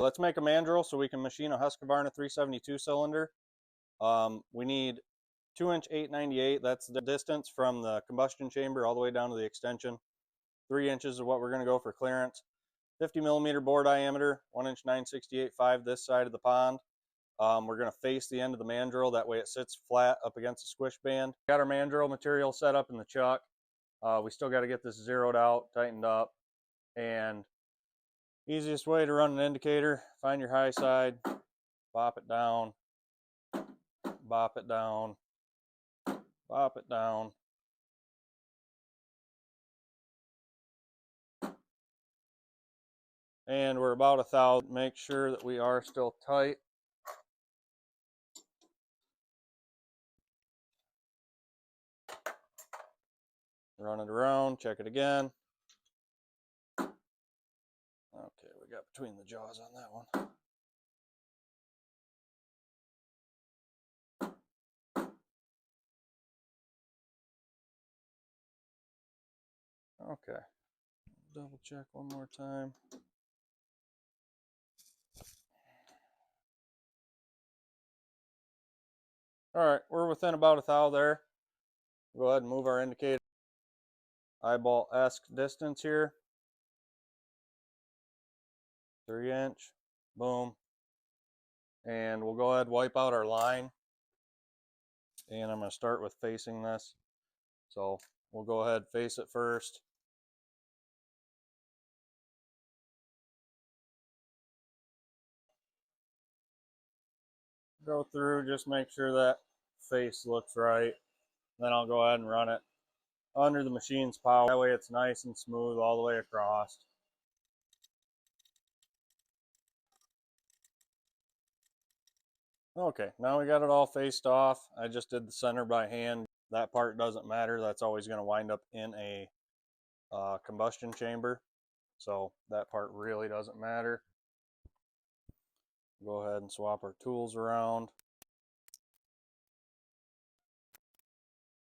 Let's make a mandrel so we can machine a Husqvarna 372 cylinder. We need 2-inch 898. That's the distance from the combustion chamber all the way down to the extension. 3 inches is what we're going to go for clearance. 50 millimeter bore diameter, 1-inch 968.5 this side of the pond. We're going to face the end of the mandrel, that way it sits flat up against the squish band. Got our mandrel material set up in the chuck. We still got to get this zeroed out, tightened up, and easiest way to run an indicator, find your high side, bop it down, bop it down, bop it down. And we're about 1,000. Make sure that we are still tight. Run it around, check it again. Okay, we got between the jaws on that one. Okay, double check one more time. All right, we're within about 1,000 there. Go ahead and move our indicator. Eyeball-esque distance here. 3-inch, boom. And we'll go ahead and wipe out our line. And I'm going to start with facing this. So we'll go ahead and face it first. Go through, just make sure that face looks right. Then I'll go ahead and run it under the machine's power. That way it's nice and smooth all the way across. Okay, now we got it all faced off. I just did the center by hand. That part doesn't matter. That's always going to wind up in a combustion chamber. So that part really doesn't matter. Go ahead and swap our tools around.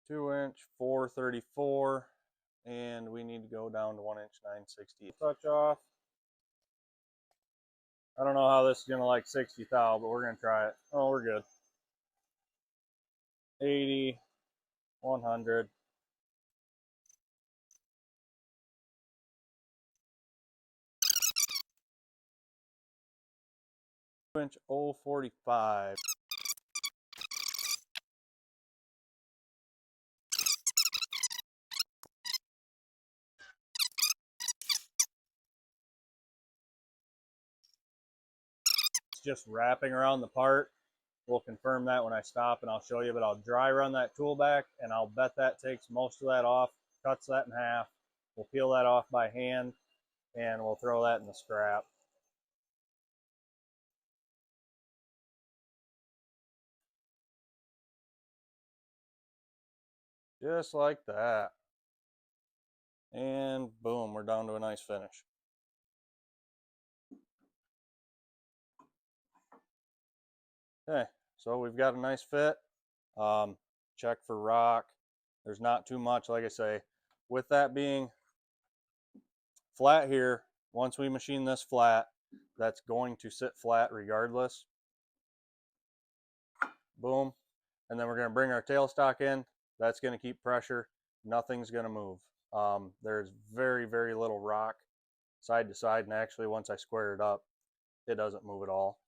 2-inch 434, and we need to go down to 1-inch 960. Touch off. I don't know how this is gonna like 60 thou, but we're gonna try it. Oh, we're good. 80, 100. Inch 045. It's just wrapping around the part. We'll confirm that when I stop and I'll show you, but I'll dry run that tool back and I'll bet that takes most of that off, cuts that in half. We'll peel that off by hand and we'll throw that in the scrap. Just like that. And boom, we're down to a nice finish. Okay, so we've got a nice fit. Check for rock. There's not too much, like I say. With that being flat here, once we machine this flat, that's going to sit flat regardless. Boom. And then we're going to bring our tailstock in. That's going to keep pressure. Nothing's going to move. There's very, very little rock side to side, and actually once I square it up, it doesn't move at all.